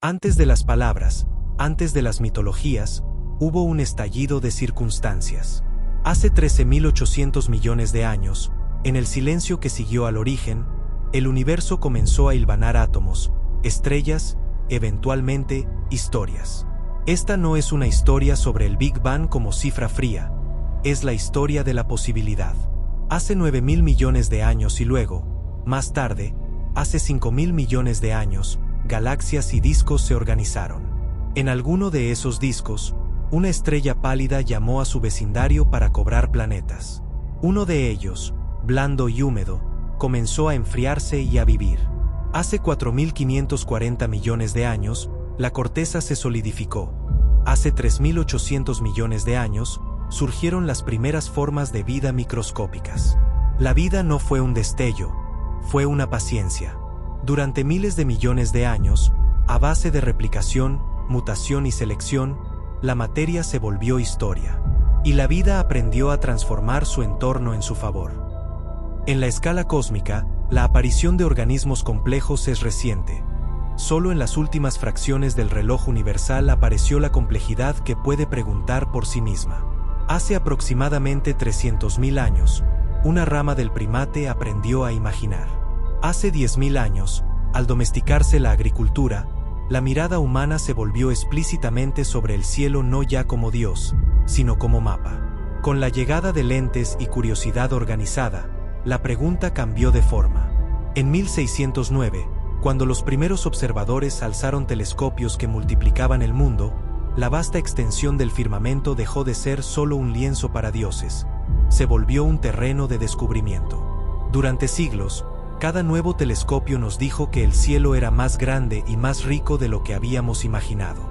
Antes de las palabras, antes de las mitologías, hubo un estallido de circunstancias. Hace 13.800 millones de años, en el silencio que siguió al origen, el universo comenzó a hilvanar átomos, estrellas, eventualmente, historias. Esta no es una historia sobre el Big Bang como cifra fría, es la historia de la posibilidad. Hace 9.000 millones de años y luego, más tarde, hace 5.000 millones de años, galaxias y discos se organizaron. En alguno de esos discos, una estrella pálida llamó a su vecindario para cobrar planetas. Uno de ellos, blando y húmedo, comenzó a enfriarse y a vivir. Hace 4.540 millones de años, la corteza se solidificó. Hace 3.800 millones de años, surgieron las primeras formas de vida microscópicas. La vida no fue un destello, fue una paciencia. Durante miles de millones de años, a base de replicación, mutación y selección, la materia se volvió historia. Y la vida aprendió a transformar su entorno en su favor. En la escala cósmica, la aparición de organismos complejos es reciente. Solo en las últimas fracciones del reloj universal apareció la complejidad que puede preguntar por sí misma. Hace aproximadamente 300.000 años, una rama del primate aprendió a imaginar. Hace 10.000 años, al domesticarse la agricultura, la mirada humana se volvió explícitamente sobre el cielo no ya como Dios, sino como mapa. Con la llegada de lentes y curiosidad organizada, la pregunta cambió de forma. En 1609, cuando los primeros observadores alzaron telescopios que multiplicaban el mundo, la vasta extensión del firmamento dejó de ser solo un lienzo para dioses. Se volvió un terreno de descubrimiento. Durante siglos, cada nuevo telescopio nos dijo que el cielo era más grande y más rico de lo que habíamos imaginado.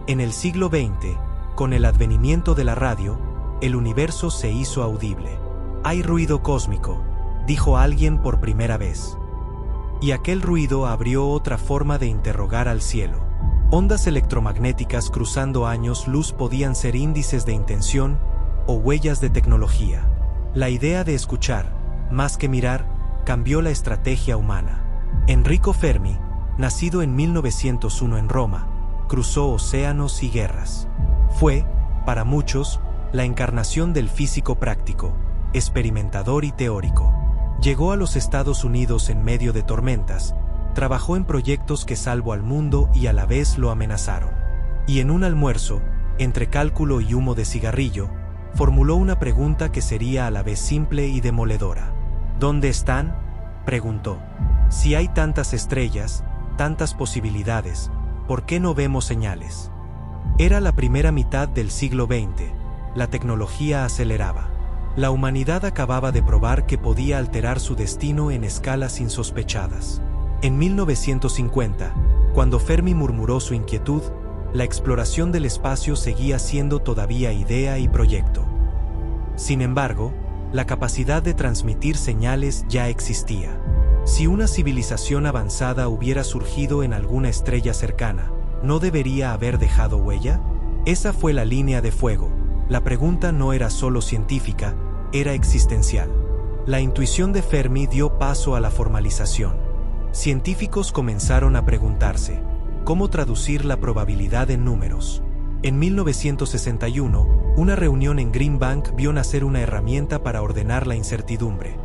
En el siglo XX, con el advenimiento de la radio, el universo se hizo audible. Hay ruido cósmico, dijo alguien por primera vez. Y aquel ruido abrió otra forma de interrogar al cielo. Ondas electromagnéticas cruzando años luz podían ser índices de intención o huellas de tecnología. La idea de escuchar, más que mirar, cambió la estrategia humana. Enrico Fermi, nacido en 1901 en Roma, cruzó océanos y guerras. Fue, para muchos, la encarnación del físico práctico, experimentador y teórico. Llegó a los Estados Unidos en medio de tormentas, trabajó en proyectos que salvó al mundo y a la vez lo amenazaron. Y en un almuerzo, entre cálculo y humo de cigarrillo, formuló una pregunta que sería a la vez simple y demoledora. ¿Dónde están?, preguntó. Si hay tantas estrellas, tantas posibilidades, ¿por qué no vemos señales? Era la primera mitad del siglo XX, la tecnología aceleraba. La humanidad acababa de probar que podía alterar su destino en escalas insospechadas. En 1950, cuando Fermi murmuró su inquietud, la exploración del espacio seguía siendo todavía idea y proyecto. Sin embargo, la capacidad de transmitir señales ya existía. Si una civilización avanzada hubiera surgido en alguna estrella cercana, ¿no debería haber dejado huella? Esa fue la línea de fuego. La pregunta no era solo científica, era existencial. La intuición de Fermi dio paso a la formalización. Científicos comenzaron a preguntarse, ¿cómo traducir la probabilidad en números? En 1961, una reunión en Green Bank vio nacer una herramienta para ordenar la incertidumbre.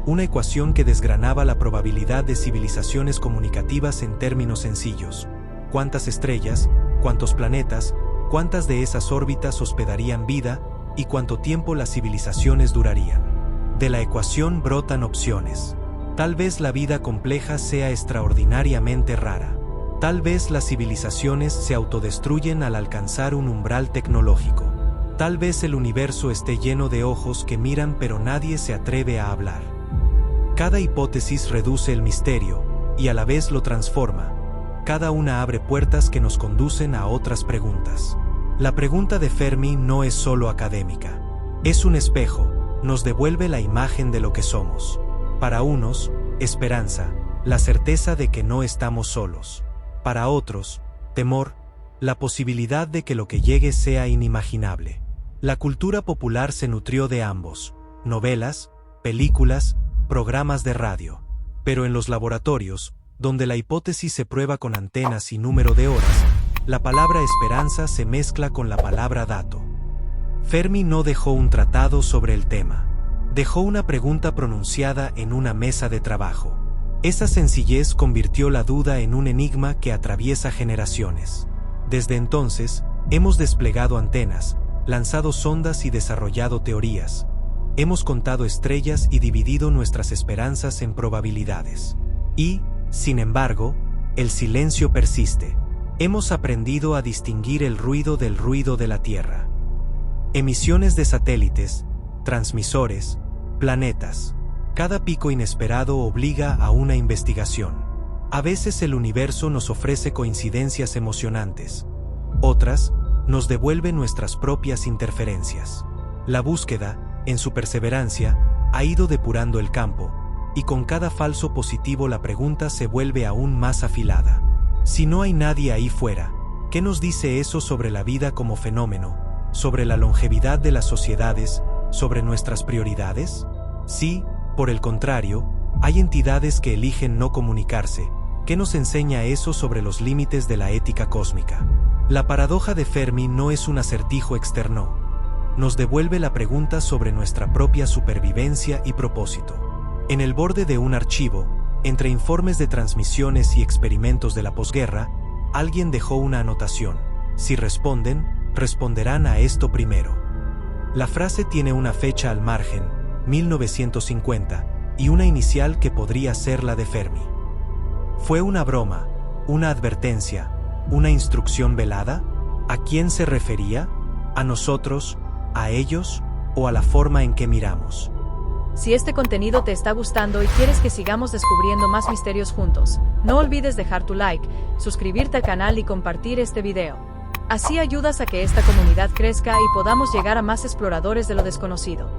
Una ecuación que desgranaba la probabilidad de civilizaciones comunicativas en términos sencillos. ¿Cuántas estrellas? ¿Cuántos planetas? ¿Cuántas de esas órbitas hospedarían vida? ¿Y cuánto tiempo las civilizaciones durarían? De la ecuación brotan opciones. Tal vez la vida compleja sea extraordinariamente rara. Tal vez las civilizaciones se autodestruyen al alcanzar un umbral tecnológico. Tal vez el universo esté lleno de ojos que miran pero nadie se atreve a hablar. Cada hipótesis reduce el misterio, y a la vez lo transforma. Cada una abre puertas que nos conducen a otras preguntas. La pregunta de Fermi no es solo académica. Es un espejo, nos devuelve la imagen de lo que somos. Para unos, esperanza, la certeza de que no estamos solos. Para otros, temor, la posibilidad de que lo que llegue sea inimaginable. La cultura popular se nutrió de ambos, novelas, películas, programas de radio. Pero en los laboratorios, donde la hipótesis se prueba con antenas y número de horas, la palabra esperanza se mezcla con la palabra dato. Fermi no dejó un tratado sobre el tema. Dejó una pregunta pronunciada en una mesa de trabajo. Esa sencillez convirtió la duda en un enigma que atraviesa generaciones. Desde entonces, hemos desplegado antenas, lanzado sondas y desarrollado teorías. Hemos contado estrellas y dividido nuestras esperanzas en probabilidades. Y, sin embargo, el silencio persiste. Hemos aprendido a distinguir el ruido del ruido de la Tierra. Emisiones de satélites, transmisores, planetas. Cada pico inesperado obliga a una investigación. A veces el universo nos ofrece coincidencias emocionantes. Otras, nos devuelve nuestras propias interferencias. La búsqueda, en su perseverancia, ha ido depurando el campo, y con cada falso positivo la pregunta se vuelve aún más afilada. Si no hay nadie ahí fuera, ¿qué nos dice eso sobre la vida como fenómeno, sobre la longevidad de las sociedades, sobre nuestras prioridades? Sí, por el contrario, hay entidades que eligen no comunicarse. ¿Qué nos enseña eso sobre los límites de la ética cósmica? La paradoja de Fermi no es un acertijo externo. Nos devuelve la pregunta sobre nuestra propia supervivencia y propósito. En el borde de un archivo, entre informes de transmisiones y experimentos de la posguerra, alguien dejó una anotación. Si responden, responderán a esto primero. La frase tiene una fecha al margen, 1950, y una inicial que podría ser la de Fermi. ¿Fue una broma, una advertencia, una instrucción velada? ¿A quién se refería? ¿A nosotros, a ellos, o a la forma en que miramos? Si este contenido te está gustando y quieres que sigamos descubriendo más misterios juntos, no olvides dejar tu like, suscribirte al canal y compartir este video. Así ayudas a que esta comunidad crezca y podamos llegar a más exploradores de lo desconocido.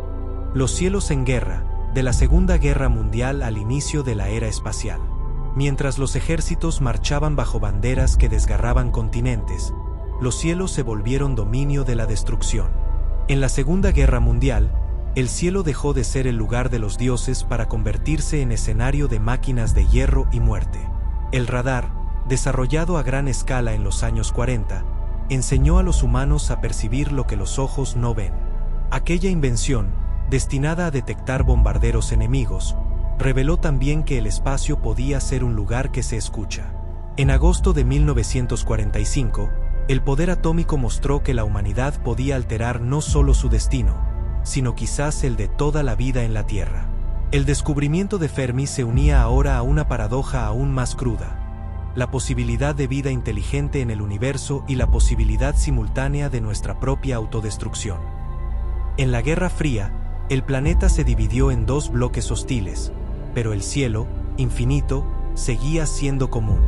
Los cielos en guerra, de la Segunda Guerra Mundial al inicio de la era espacial. Mientras los ejércitos marchaban bajo banderas que desgarraban continentes, los cielos se volvieron dominio de la destrucción. En la Segunda Guerra Mundial, el cielo dejó de ser el lugar de los dioses para convertirse en escenario de máquinas de hierro y muerte. El radar, desarrollado a gran escala en los años 40, enseñó a los humanos a percibir lo que los ojos no ven. Aquella invención, destinada a detectar bombarderos enemigos, reveló también que el espacio podía ser un lugar que se escucha. En agosto de 1945, el poder atómico mostró que la humanidad podía alterar no solo su destino, sino quizás el de toda la vida en la Tierra. El descubrimiento de Fermi se unía ahora a una paradoja aún más cruda: la posibilidad de vida inteligente en el universo y la posibilidad simultánea de nuestra propia autodestrucción. En la Guerra Fría, el planeta se dividió en dos bloques hostiles, pero el cielo, infinito, seguía siendo común.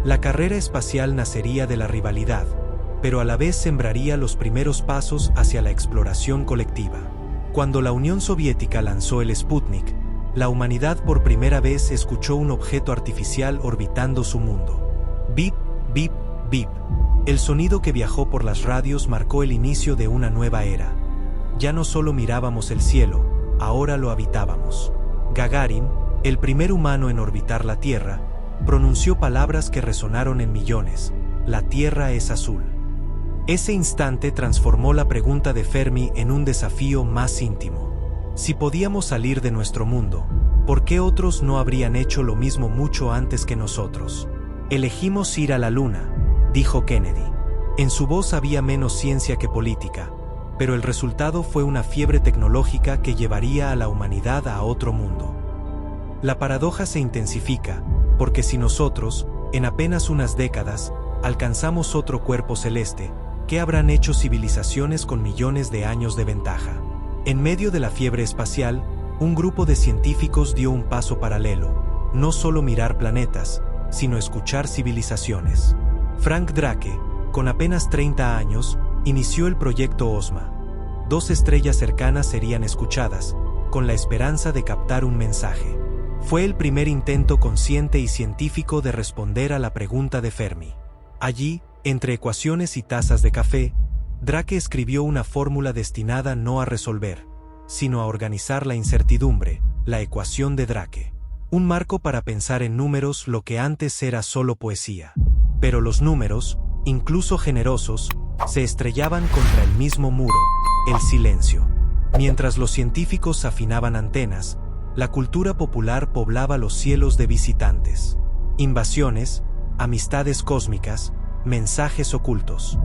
La carrera espacial nacería de la rivalidad, pero a la vez sembraría los primeros pasos hacia la exploración colectiva. Cuando la Unión Soviética lanzó el Sputnik, la humanidad por primera vez escuchó un objeto artificial orbitando su mundo. Bip, bip, bip. El sonido que viajó por las radios marcó el inicio de una nueva era. Ya no solo mirábamos el cielo, ahora lo habitábamos. Gagarin, el primer humano en orbitar la Tierra, pronunció palabras que resonaron en millones: la Tierra es azul. Ese instante transformó la pregunta de Fermi en un desafío más íntimo. Si podíamos salir de nuestro mundo, ¿por qué otros no habrían hecho lo mismo mucho antes que nosotros? Elegimos ir a la Luna, dijo Kennedy. En su voz había menos ciencia que política, pero el resultado fue una fiebre tecnológica que llevaría a la humanidad a otro mundo. La paradoja se intensifica, porque si nosotros, en apenas unas décadas, alcanzamos otro cuerpo celeste, ¿qué habrán hecho civilizaciones con millones de años de ventaja? En medio de la fiebre espacial, un grupo de científicos dio un paso paralelo: no solo mirar planetas, sino escuchar civilizaciones. Frank Drake, con apenas 30 años, inició el proyecto OSMA. 2 estrellas cercanas serían escuchadas, con la esperanza de captar un mensaje. Fue el primer intento consciente y científico de responder a la pregunta de Fermi. Allí, entre ecuaciones y tazas de café, Drake escribió una fórmula destinada no a resolver, sino a organizar la incertidumbre: la ecuación de Drake. Un marco para pensar en números lo que antes era solo poesía. Pero los números, incluso generosos, se estrellaban contra el mismo muro, el silencio. Mientras los científicos afinaban antenas, la cultura popular poblaba los cielos de visitantes. Invasiones, amistades cósmicas, mensajes ocultos.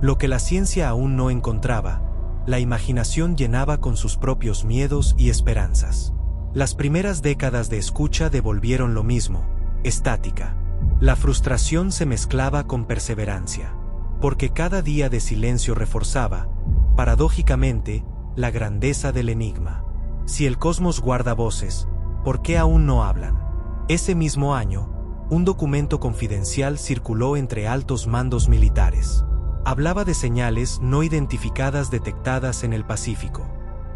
Lo que la ciencia aún no encontraba, la imaginación llenaba con sus propios miedos y esperanzas. Las primeras décadas de escucha devolvieron lo mismo, estática. La frustración se mezclaba con perseverancia, porque cada día de silencio reforzaba, paradójicamente, la grandeza del enigma. Si el cosmos guarda voces, ¿por qué aún no hablan? Ese mismo año, un documento confidencial circuló entre altos mandos militares. Hablaba de señales no identificadas detectadas en el Pacífico.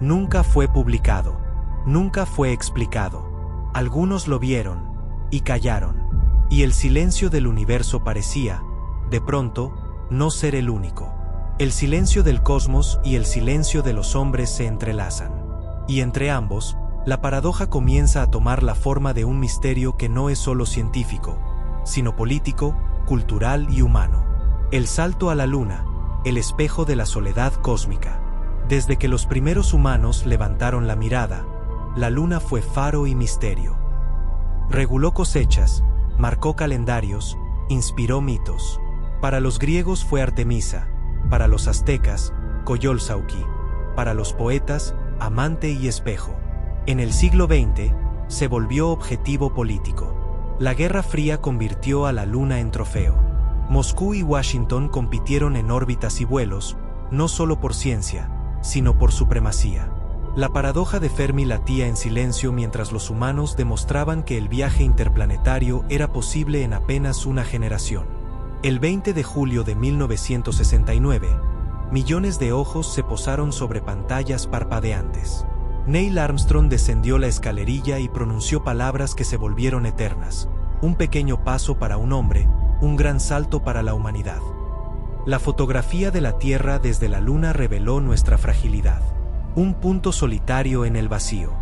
Nunca fue publicado, nunca fue explicado. Algunos lo vieron, y callaron. Y el silencio del universo parecía, de pronto, no ser el único. El silencio del cosmos y el silencio de los hombres se entrelazan. Y entre ambos, la paradoja comienza a tomar la forma de un misterio que no es solo científico, sino político, cultural y humano. El salto a la luna, el espejo de la soledad cósmica. Desde que los primeros humanos levantaron la mirada, la luna fue faro y misterio. Reguló cosechas, marcó calendarios, inspiró mitos. Para los griegos fue Artemisa, para los aztecas, Coyolxauhqui, para los poetas, amante y espejo. En el siglo XX, se volvió objetivo político. La Guerra Fría convirtió a la Luna en trofeo. Moscú y Washington compitieron en órbitas y vuelos, no solo por ciencia, sino por supremacía. La paradoja de Fermi latía en silencio mientras los humanos demostraban que el viaje interplanetario era posible en apenas una generación. El 20 de julio de 1969, millones de ojos se posaron sobre pantallas parpadeantes. Neil Armstrong descendió la escalerilla y pronunció palabras que se volvieron eternas. Un pequeño paso para un hombre, un gran salto para la humanidad. La fotografía de la Tierra desde la Luna reveló nuestra fragilidad. Un punto solitario en el vacío.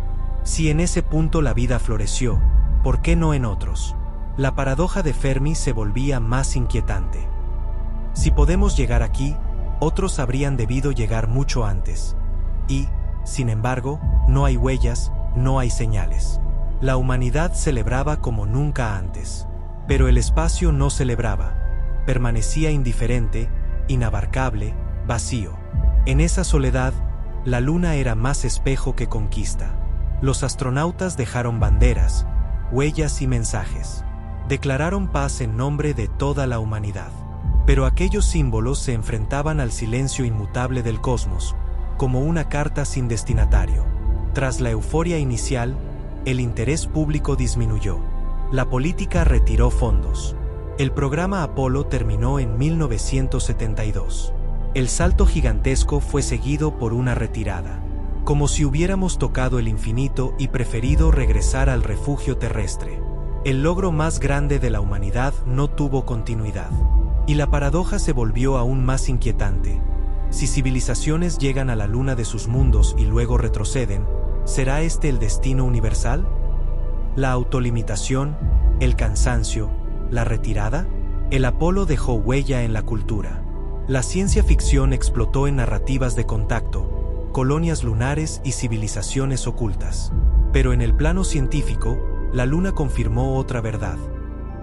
Si en ese punto la vida floreció, ¿por qué no en otros? La paradoja de Fermi se volvía más inquietante. Si podemos llegar aquí, otros habrían debido llegar mucho antes. Y, sin embargo, no hay huellas, no hay señales. La humanidad celebraba como nunca antes. Pero el espacio no celebraba. Permanecía indiferente, inabarcable, vacío. En esa soledad, la luna era más espejo que conquista. Los astronautas dejaron banderas, huellas y mensajes. Declararon paz en nombre de toda la humanidad. Pero aquellos símbolos se enfrentaban al silencio inmutable del cosmos, como una carta sin destinatario. Tras la euforia inicial, el interés público disminuyó. La política retiró fondos. El programa Apolo terminó en 1972. El salto gigantesco fue seguido por una retirada. Como si hubiéramos tocado el infinito y preferido regresar al refugio terrestre. El logro más grande de la humanidad no tuvo continuidad. Y la paradoja se volvió aún más inquietante. Si civilizaciones llegan a la luna de sus mundos y luego retroceden, ¿será este el destino universal? ¿La autolimitación, el cansancio, la retirada? El Apolo dejó huella en la cultura. La ciencia ficción explotó en narrativas de contacto, colonias lunares y civilizaciones ocultas. Pero en el plano científico, la luna confirmó otra verdad.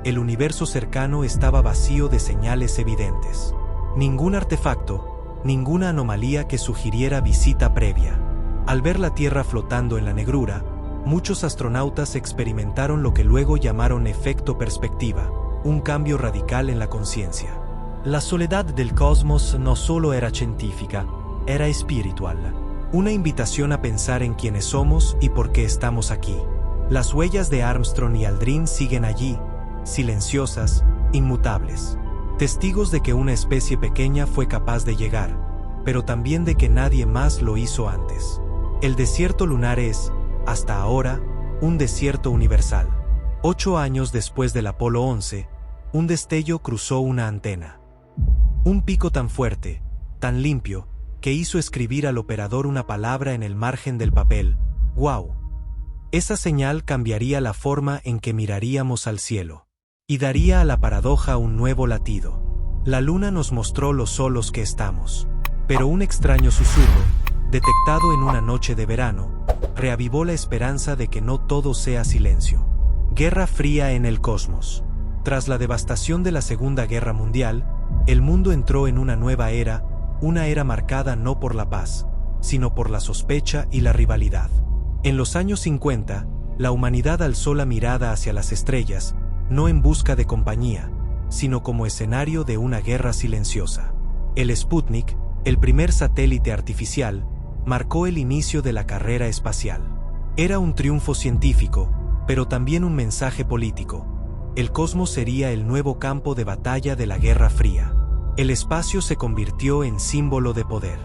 El universo cercano estaba vacío de señales evidentes. Ningún artefacto, ninguna anomalía que sugiriera visita previa. Al ver la Tierra flotando en la negrura, muchos astronautas experimentaron lo que luego llamaron efecto perspectiva, un cambio radical en la conciencia. La soledad del cosmos no solo era científica, era espiritual. Una invitación a pensar en quiénes somos y por qué estamos aquí. Las huellas de Armstrong y Aldrin siguen allí, silenciosas, inmutables. Testigos de que una especie pequeña fue capaz de llegar, pero también de que nadie más lo hizo antes. El desierto lunar es, hasta ahora, un desierto universal. 8 años después del Apolo 11, un destello cruzó una antena. Un pico tan fuerte, tan limpio, que hizo escribir al operador una palabra en el margen del papel: «Wow». Esa señal cambiaría la forma en que miraríamos al cielo. Y daría a la paradoja un nuevo latido. La luna nos mostró lo solos que estamos. Pero un extraño susurro, detectado en una noche de verano, reavivó la esperanza de que no todo sea silencio. Guerra fría en el cosmos. Tras la devastación de la Segunda Guerra Mundial, el mundo entró en una nueva era, una era marcada no por la paz, sino por la sospecha y la rivalidad. En los años 50, la humanidad alzó la mirada hacia las estrellas, no en busca de compañía, sino como escenario de una guerra silenciosa. El Sputnik, el primer satélite artificial, marcó el inicio de la carrera espacial. Era un triunfo científico, pero también un mensaje político. El cosmos sería el nuevo campo de batalla de la Guerra Fría. El espacio se convirtió en símbolo de poder.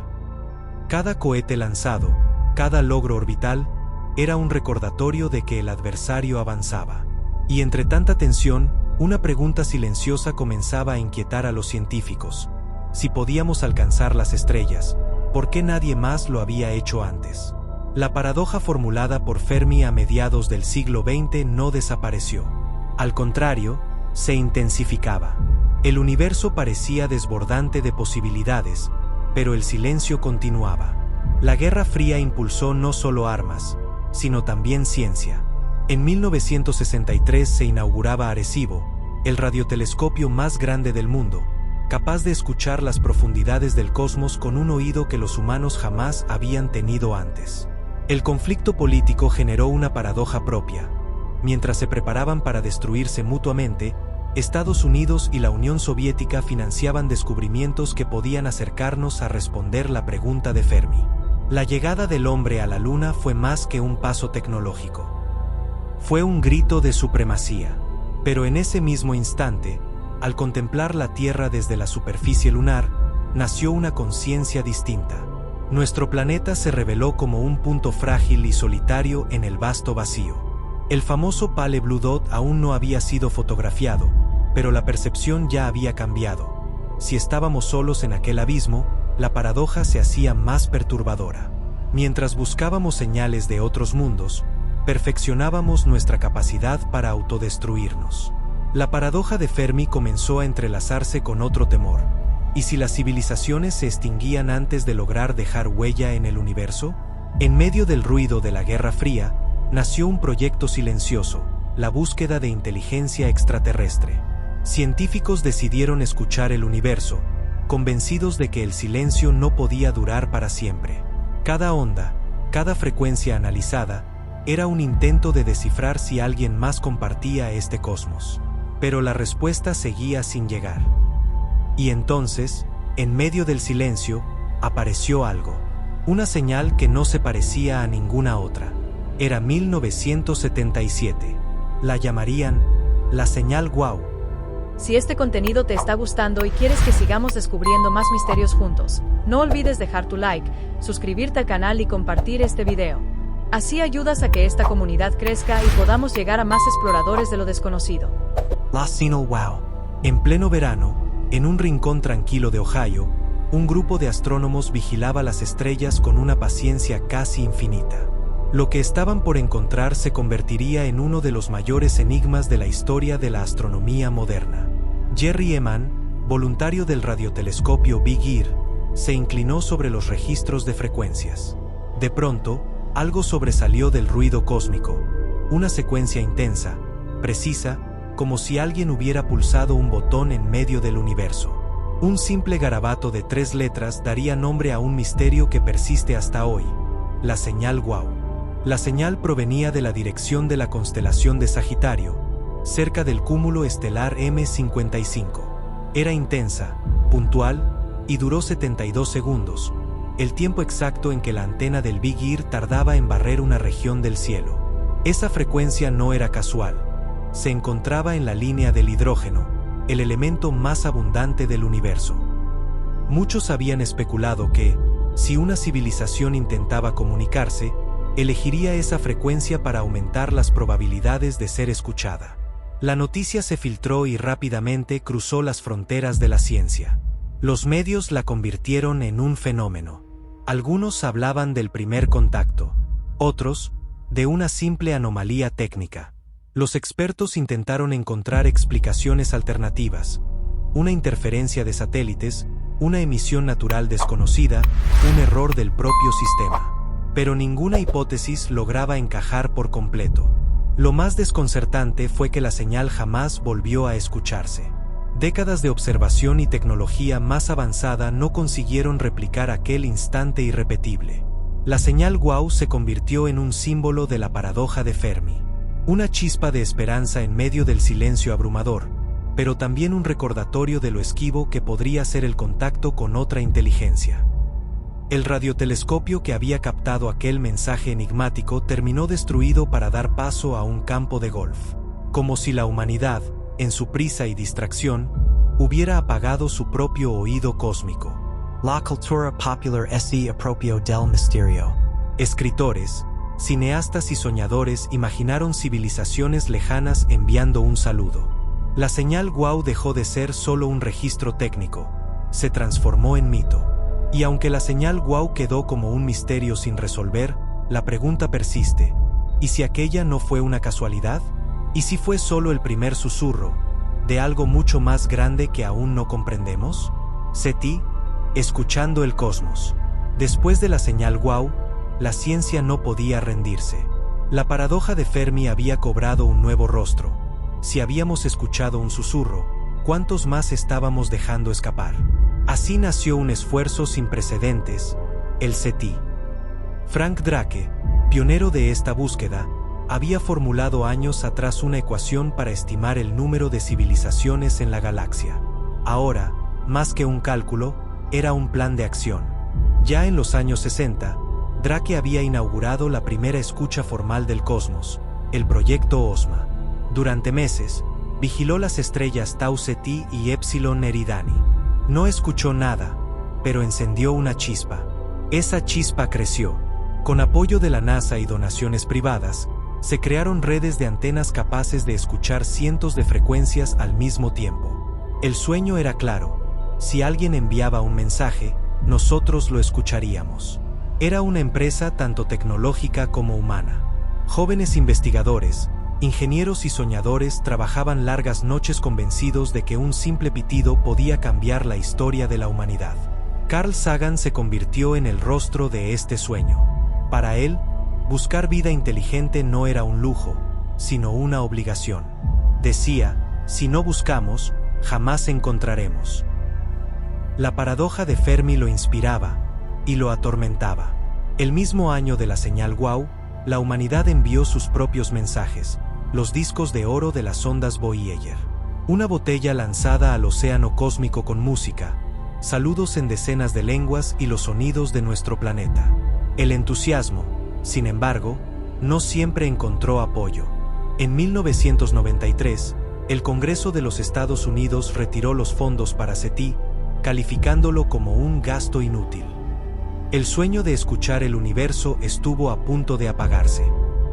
Cada cohete lanzado, cada logro orbital, era un recordatorio de que el adversario avanzaba. Y entre tanta tensión, una pregunta silenciosa comenzaba a inquietar a los científicos. Si podíamos alcanzar las estrellas, ¿por qué nadie más lo había hecho antes? La paradoja formulada por Fermi a mediados del siglo XX no desapareció. Al contrario, se intensificaba. El universo parecía desbordante de posibilidades, pero el silencio continuaba. La Guerra Fría impulsó no solo armas, sino también ciencia. En 1963 se inauguraba Arecibo, el radiotelescopio más grande del mundo, capaz de escuchar las profundidades del cosmos con un oído que los humanos jamás habían tenido antes. El conflicto político generó una paradoja propia. Mientras se preparaban para destruirse mutuamente, Estados Unidos y la Unión Soviética financiaban descubrimientos que podían acercarnos a responder la pregunta de Fermi. La llegada del hombre a la Luna fue más que un paso tecnológico. Fue un grito de supremacía. Pero en ese mismo instante, al contemplar la Tierra desde la superficie lunar, nació una conciencia distinta. Nuestro planeta se reveló como un punto frágil y solitario en el vasto vacío. El famoso Pale Blue Dot aún no había sido fotografiado, pero la percepción ya había cambiado. Si estábamos solos en aquel abismo, la paradoja se hacía más perturbadora. Mientras buscábamos señales de otros mundos, perfeccionábamos nuestra capacidad para autodestruirnos. La paradoja de Fermi comenzó a entrelazarse con otro temor. ¿Y si las civilizaciones se extinguían antes de lograr dejar huella en el universo? En medio del ruido de la Guerra Fría, nació un proyecto silencioso, la búsqueda de inteligencia extraterrestre. Científicos decidieron escuchar el universo, convencidos de que el silencio no podía durar para siempre. Cada onda, cada frecuencia analizada, era un intento de descifrar si alguien más compartía este cosmos. Pero la respuesta seguía sin llegar. Y entonces, en medio del silencio, apareció algo. Una señal que no se parecía a ninguna otra. Era 1977. La llamarían la señal Wow. Si este contenido te está gustando y quieres que sigamos descubriendo más misterios juntos, no olvides dejar tu like, suscribirte al canal y compartir este video. Así ayudas a que esta comunidad crezca y podamos llegar a más exploradores de lo desconocido. La señal Wow. En pleno verano, en un rincón tranquilo de Ohio, un grupo de astrónomos vigilaba las estrellas con una paciencia casi infinita. Lo que estaban por encontrar se convertiría en uno de los mayores enigmas de la historia de la astronomía moderna. Jerry Ehman, voluntario del radiotelescopio Big Ear, se inclinó sobre los registros de frecuencias. De pronto, algo sobresalió del ruido cósmico, una secuencia intensa, precisa, como si alguien hubiera pulsado un botón en medio del universo. Un simple garabato de 3 letras daría nombre a un misterio que persiste hasta hoy: la señal Wow. La señal provenía de la dirección de la constelación de Sagitario, cerca del cúmulo estelar M55. Era intensa, puntual, y duró 72 segundos, el tiempo exacto en que la antena del Big Ear tardaba en barrer una región del cielo. Esa frecuencia no era casual. Se encontraba en la línea del hidrógeno, el elemento más abundante del universo. Muchos habían especulado que, si una civilización intentaba comunicarse, elegiría esa frecuencia para aumentar las probabilidades de ser escuchada. La noticia se filtró y rápidamente cruzó las fronteras de la ciencia. Los medios la convirtieron en un fenómeno. Algunos hablaban del primer contacto. Otros, de una simple anomalía técnica. Los expertos intentaron encontrar explicaciones alternativas: una interferencia de satélites, una emisión natural desconocida, un error del propio sistema. Pero ninguna hipótesis lograba encajar por completo. Lo más desconcertante fue que la señal jamás volvió a escucharse. Décadas de observación y tecnología más avanzada no consiguieron replicar aquel instante irrepetible. La señal WOW se convirtió en un símbolo de la paradoja de Fermi. Una chispa de esperanza en medio del silencio abrumador, pero también un recordatorio de lo esquivo que podría ser el contacto con otra inteligencia. El radiotelescopio que había captado aquel mensaje enigmático terminó destruido para dar paso a un campo de golf. Como si la humanidad, en su prisa y distracción, hubiera apagado su propio oído cósmico. La cultura popular se apropió del misterio. Escritores, cineastas y soñadores imaginaron civilizaciones lejanas enviando un saludo. La señal WOW dejó de ser solo un registro técnico, se transformó en mito. Y aunque la señal WOW quedó como un misterio sin resolver, la pregunta persiste: ¿y si aquella no fue una casualidad? ¿Y si fue solo el primer susurro de algo mucho más grande que aún no comprendemos? SETI, escuchando el cosmos. Después de la señal WOW, la ciencia no podía rendirse. La paradoja de Fermi había cobrado un nuevo rostro. Si habíamos escuchado un susurro, ¿cuántos más estábamos dejando escapar? Así nació un esfuerzo sin precedentes, el SETI. Frank Drake, pionero de esta búsqueda, había formulado años atrás una ecuación para estimar el número de civilizaciones en la galaxia. Ahora, más que un cálculo, era un plan de acción. Ya en los años 60, Drake había inaugurado la primera escucha formal del cosmos, el proyecto OSMA. Durante meses, vigiló las estrellas Tau Ceti y Epsilon Eridani. No escuchó nada, pero encendió una chispa. Esa chispa creció. Con apoyo de la NASA y donaciones privadas, se crearon redes de antenas capaces de escuchar cientos de frecuencias al mismo tiempo. El sueño era claro: si alguien enviaba un mensaje, nosotros lo escucharíamos. Era una empresa tanto tecnológica como humana. Jóvenes investigadores, ingenieros y soñadores trabajaban largas noches convencidos de que un simple pitido podía cambiar la historia de la humanidad. Carl Sagan se convirtió en el rostro de este sueño. Para él, buscar vida inteligente no era un lujo, sino una obligación. Decía: si no buscamos, jamás encontraremos. La paradoja de Fermi lo inspiraba y lo atormentaba. El mismo año de la señal WOW, la humanidad envió sus propios mensajes, los discos de oro de las ondas Voyager. Una botella lanzada al océano cósmico con música, saludos en decenas de lenguas y los sonidos de nuestro planeta. El entusiasmo, sin embargo, no siempre encontró apoyo. En 1993, el Congreso de los Estados Unidos retiró los fondos para SETI, calificándolo como un gasto inútil. El sueño de escuchar el universo estuvo a punto de apagarse.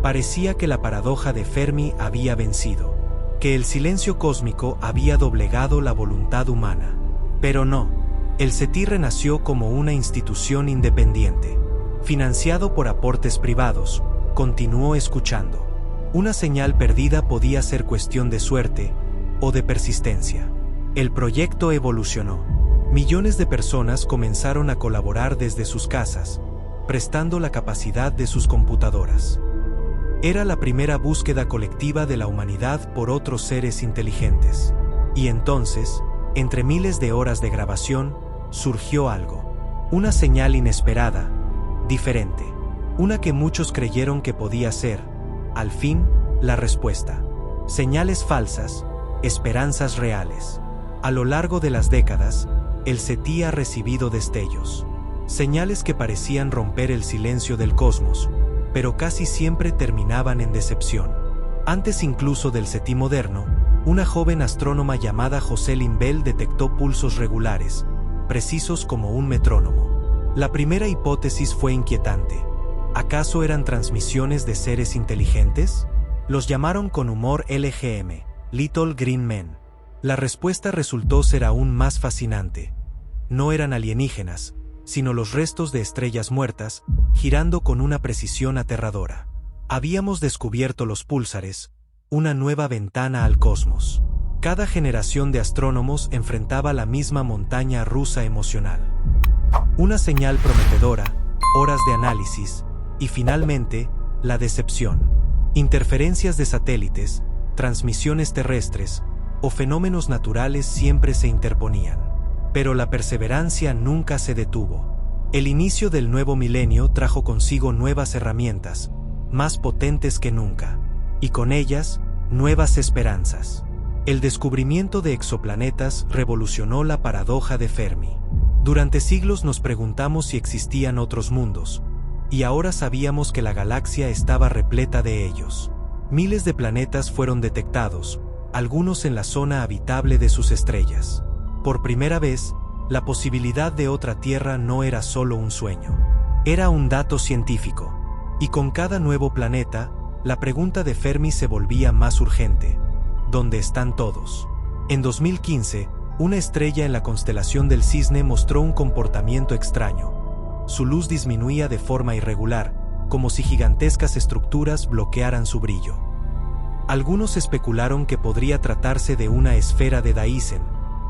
Parecía que la paradoja de Fermi había vencido, que el silencio cósmico había doblegado la voluntad humana. Pero no, el SETI renació como una institución independiente. Financiado por aportes privados, continuó escuchando. Una señal perdida podía ser cuestión de suerte o de persistencia. El proyecto evolucionó. Millones de personas comenzaron a colaborar desde sus casas, prestando la capacidad de sus computadoras. Era la primera búsqueda colectiva de la humanidad por otros seres inteligentes. Y entonces, entre miles de horas de grabación, surgió algo. Una señal inesperada, diferente. Una que muchos creyeron que podía ser, al fin, la respuesta. Señales falsas, esperanzas reales. A lo largo de las décadas, el SETI ha recibido destellos. Señales que parecían romper el silencio del cosmos, pero casi siempre terminaban en decepción. Antes incluso del SETI moderno, una joven astrónoma llamada Jocelyn Bell detectó pulsos regulares, precisos como un metrónomo. La primera hipótesis fue inquietante. ¿Acaso eran transmisiones de seres inteligentes? Los llamaron con humor LGM, Little Green Men. La respuesta resultó ser aún más fascinante. No eran alienígenas, sino los restos de estrellas muertas, girando con una precisión aterradora. Habíamos descubierto los púlsares, una nueva ventana al cosmos. Cada generación de astrónomos enfrentaba la misma montaña rusa emocional. Una señal prometedora, horas de análisis, y finalmente, la decepción. Interferencias de satélites, transmisiones terrestres, o fenómenos naturales siempre se interponían. Pero la perseverancia nunca se detuvo. El inicio del nuevo milenio trajo consigo nuevas herramientas, más potentes que nunca, y con ellas, nuevas esperanzas. El descubrimiento de exoplanetas revolucionó la paradoja de Fermi. Durante siglos nos preguntamos si existían otros mundos, y ahora sabíamos que la galaxia estaba repleta de ellos. Miles de planetas fueron detectados, algunos en la zona habitable de sus estrellas. Por primera vez, la posibilidad de otra Tierra no era solo un sueño. Era un dato científico. Y con cada nuevo planeta, la pregunta de Fermi se volvía más urgente. ¿Dónde están todos? En 2015, una estrella en la constelación del Cisne mostró un comportamiento extraño. Su luz disminuía de forma irregular, como si gigantescas estructuras bloquearan su brillo. Algunos especularon que podría tratarse de una esfera de Dyson,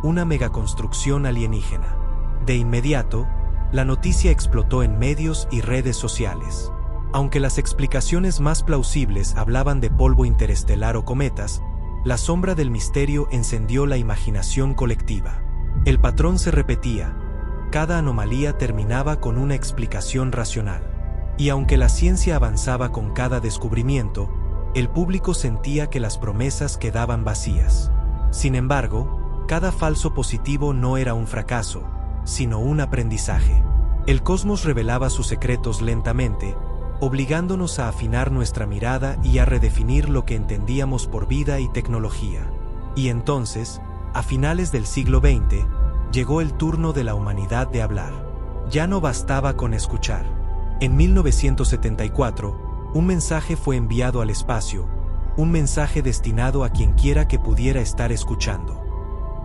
una megaconstrucción alienígena. De inmediato, la noticia explotó en medios y redes sociales. Aunque las explicaciones más plausibles hablaban de polvo interestelar o cometas, la sombra del misterio encendió la imaginación colectiva. El patrón se repetía. Cada anomalía terminaba con una explicación racional. Y aunque la ciencia avanzaba con cada descubrimiento, el público sentía que las promesas quedaban vacías. Sin embargo, cada falso positivo no era un fracaso, sino un aprendizaje. El cosmos revelaba sus secretos lentamente, obligándonos a afinar nuestra mirada y a redefinir lo que entendíamos por vida y tecnología. Y entonces, a finales del siglo XX, llegó el turno de la humanidad de hablar. Ya no bastaba con escuchar. En 1974, un mensaje fue enviado al espacio, un mensaje destinado a quien quiera que pudiera estar escuchando.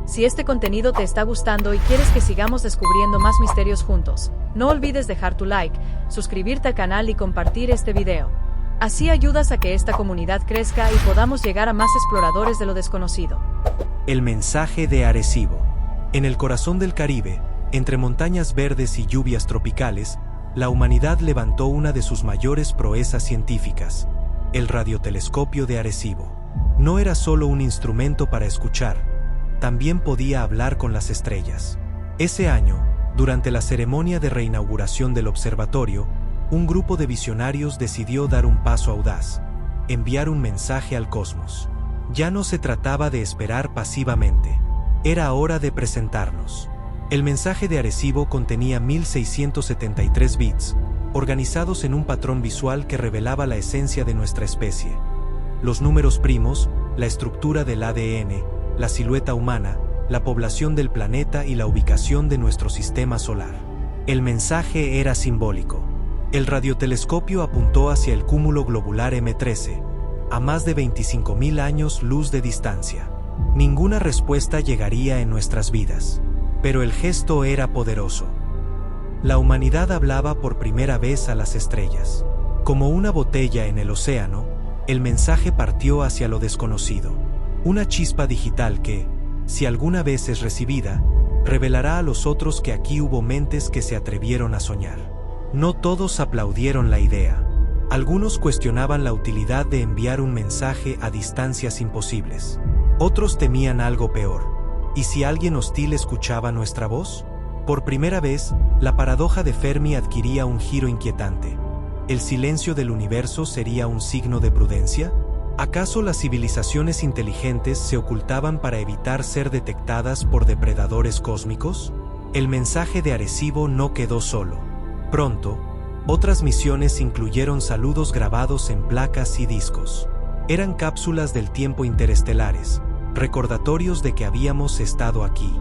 Si este contenido te está gustando y quieres que sigamos descubriendo más misterios juntos, no olvides dejar tu like, suscribirte al canal y compartir este video. Así ayudas a que esta comunidad crezca y podamos llegar a más exploradores de lo desconocido. El mensaje de Arecibo. En el corazón del Caribe, entre montañas verdes y lluvias tropicales, la humanidad levantó una de sus mayores proezas científicas, el radiotelescopio de Arecibo. No era solo un instrumento para escuchar, también podía hablar con las estrellas. Ese año, durante la ceremonia de reinauguración del observatorio, un grupo de visionarios decidió dar un paso audaz, enviar un mensaje al cosmos. Ya no se trataba de esperar pasivamente, era hora de presentarnos. El mensaje de Arecibo contenía 1673 bits, organizados en un patrón visual que revelaba la esencia de nuestra especie. Los números primos, la estructura del ADN, la silueta humana, la población del planeta y la ubicación de nuestro sistema solar. El mensaje era simbólico. El radiotelescopio apuntó hacia el cúmulo globular M13, a más de 25.000 años luz de distancia. Ninguna respuesta llegaría en nuestras vidas, pero el gesto era poderoso. La humanidad hablaba por primera vez a las estrellas. Como una botella en el océano, el mensaje partió hacia lo desconocido. Una chispa digital que, si alguna vez es recibida, revelará a los otros que aquí hubo mentes que se atrevieron a soñar. No todos aplaudieron la idea. Algunos cuestionaban la utilidad de enviar un mensaje a distancias imposibles. Otros temían algo peor. ¿Y si alguien hostil escuchaba nuestra voz? Por primera vez, la paradoja de Fermi adquiría un giro inquietante. ¿El silencio del universo sería un signo de prudencia? ¿Acaso las civilizaciones inteligentes se ocultaban para evitar ser detectadas por depredadores cósmicos? El mensaje de Arecibo no quedó solo. Pronto, otras misiones incluyeron saludos grabados en placas y discos. Eran cápsulas del tiempo interestelares, recordatorios de que habíamos estado aquí.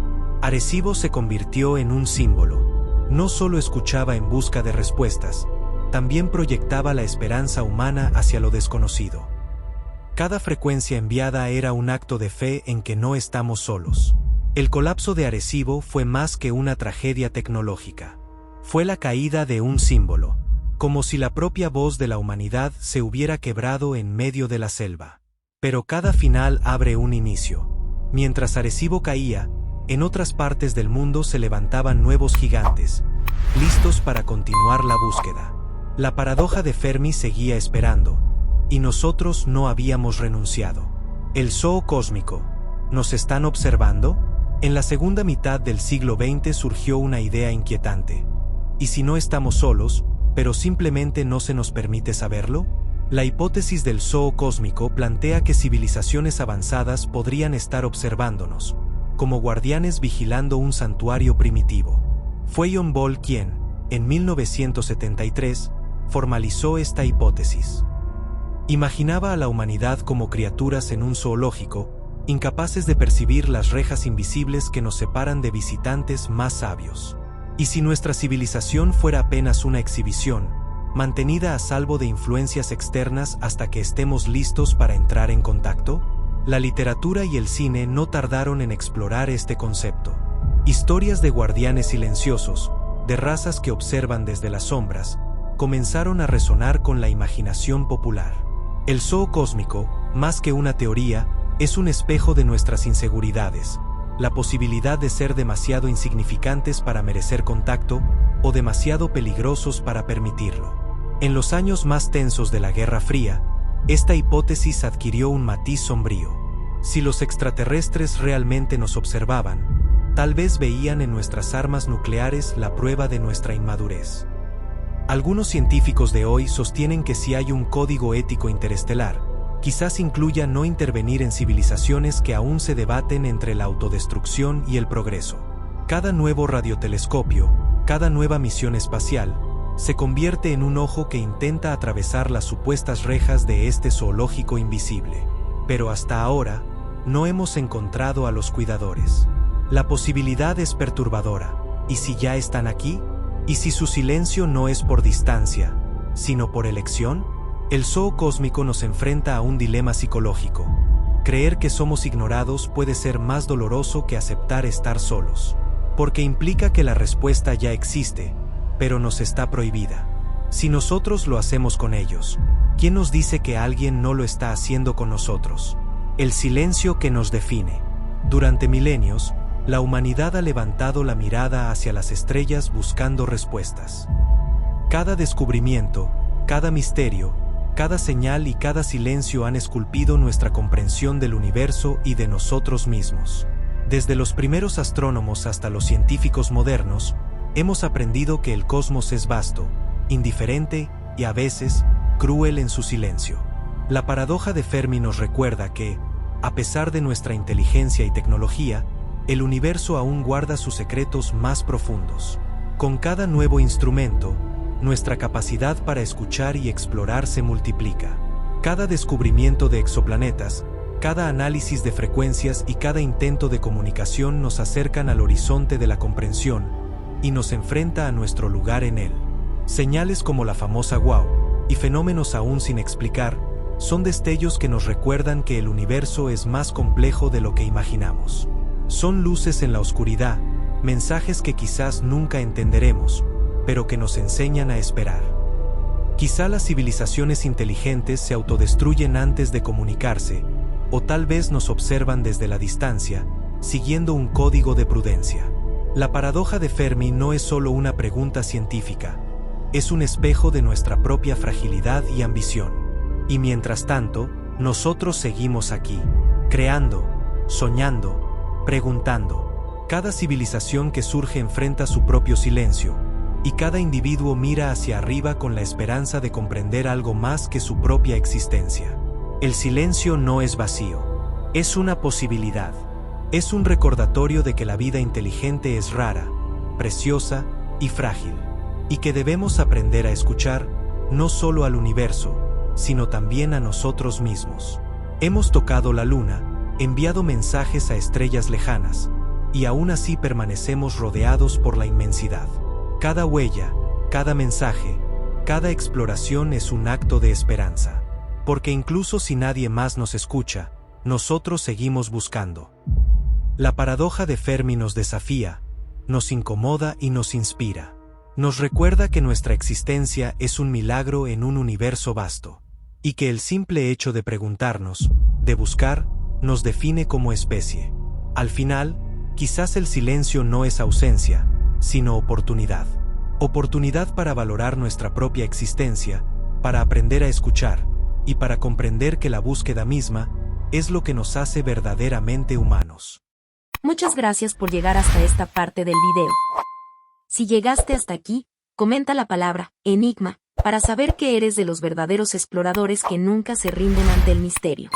Arecibo se convirtió en un símbolo. No solo escuchaba en busca de respuestas, también proyectaba la esperanza humana hacia lo desconocido. Cada frecuencia enviada era un acto de fe en que no estamos solos. El colapso de Arecibo fue más que una tragedia tecnológica. Fue la caída de un símbolo. como si la propia voz de la humanidad se hubiera quebrado en medio de la selva. Pero cada final abre un inicio. Mientras Arecibo caía, en otras partes del mundo se levantaban nuevos gigantes, listos para continuar la búsqueda. La paradoja de Fermi seguía esperando, y nosotros no habíamos renunciado. El zoo cósmico. ¿Nos están observando? En la segunda mitad del siglo XX surgió una idea inquietante. ¿Y si no estamos solos, pero simplemente no se nos permite saberlo? La hipótesis del zoo cósmico plantea que civilizaciones avanzadas podrían estar observándonos, como guardianes vigilando un santuario primitivo. Fue John Ball quien, en 1973, formalizó esta hipótesis. Imaginaba a la humanidad como criaturas en un zoológico, incapaces de percibir las rejas invisibles que nos separan de visitantes más sabios. ¿Y si nuestra civilización fuera apenas una exhibición, mantenida a salvo de influencias externas hasta que estemos listos para entrar en contacto? La literatura y el cine no tardaron en explorar este concepto. Historias de guardianes silenciosos, de razas que observan desde las sombras, comenzaron a resonar con la imaginación popular. El zoo cósmico, más que una teoría, es un espejo de nuestras inseguridades, la posibilidad de ser demasiado insignificantes para merecer contacto o demasiado peligrosos para permitirlo. En los años más tensos de la Guerra Fría, esta hipótesis adquirió un matiz sombrío. Si los extraterrestres realmente nos observaban, tal vez veían en nuestras armas nucleares la prueba de nuestra inmadurez. Algunos científicos de hoy sostienen que si hay un código ético interestelar, quizás incluya no intervenir en civilizaciones que aún se debaten entre la autodestrucción y el progreso. Cada nuevo radiotelescopio, cada nueva misión espacial, se convierte en un ojo que intenta atravesar las supuestas rejas de este zoológico invisible. Pero hasta ahora, no hemos encontrado a los cuidadores. La posibilidad es perturbadora. ¿Y si ya están aquí? ¿Y si su silencio no es por distancia, sino por elección? El zoo cósmico nos enfrenta a un dilema psicológico. Creer que somos ignorados puede ser más doloroso que aceptar estar solos, porque implica que la respuesta ya existe, pero nos está prohibida. Si nosotros lo hacemos con ellos, ¿quién nos dice que alguien no lo está haciendo con nosotros? El silencio que nos define. Durante milenios, la humanidad ha levantado la mirada hacia las estrellas buscando respuestas. Cada descubrimiento, cada misterio, cada señal y cada silencio han esculpido nuestra comprensión del universo y de nosotros mismos. Desde los primeros astrónomos hasta los científicos modernos, hemos aprendido que el cosmos es vasto, indiferente y a veces cruel en su silencio. La paradoja de Fermi nos recuerda que, a pesar de nuestra inteligencia y tecnología, el universo aún guarda sus secretos más profundos. Con cada nuevo instrumento, nuestra capacidad para escuchar y explorar se multiplica. Cada descubrimiento de exoplanetas, cada análisis de frecuencias y cada intento de comunicación nos acercan al horizonte de la comprensión y nos enfrenta a nuestro lugar en él. Señales como la famosa wow y fenómenos aún sin explicar son destellos que nos recuerdan que el universo es más complejo de lo que imaginamos. Son luces en la oscuridad, mensajes que quizás nunca entenderemos, pero que nos enseñan a esperar. Quizá las civilizaciones inteligentes se autodestruyen antes de comunicarse, o tal vez nos observan desde la distancia, siguiendo un código de prudencia. La paradoja de Fermi no es solo una pregunta científica, es un espejo de nuestra propia fragilidad y ambición. Y mientras tanto, nosotros seguimos aquí, creando, soñando, preguntando. Cada civilización que surge enfrenta su propio silencio, y cada individuo mira hacia arriba con la esperanza de comprender algo más que su propia existencia. El silencio no es vacío, es una posibilidad. Es un recordatorio de que la vida inteligente es rara, preciosa y frágil, y que debemos aprender a escuchar, no solo al universo, sino también a nosotros mismos. Hemos tocado la luna, enviado mensajes a estrellas lejanas, y aún así permanecemos rodeados por la inmensidad. Cada huella, cada mensaje, cada exploración es un acto de esperanza, porque incluso si nadie más nos escucha, nosotros seguimos buscando. La paradoja de Fermi nos desafía, nos incomoda y nos inspira. Nos recuerda que nuestra existencia es un milagro en un universo vasto, y que el simple hecho de preguntarnos, de buscar, nos define como especie. Al final, quizás el silencio no es ausencia, sino oportunidad. Oportunidad para valorar nuestra propia existencia, para aprender a escuchar, y para comprender que la búsqueda misma es lo que nos hace verdaderamente humanos. Muchas gracias por llegar hasta esta parte del video. Si llegaste hasta aquí, comenta la palabra enigma para saber que eres de los verdaderos exploradores que nunca se rinden ante el misterio.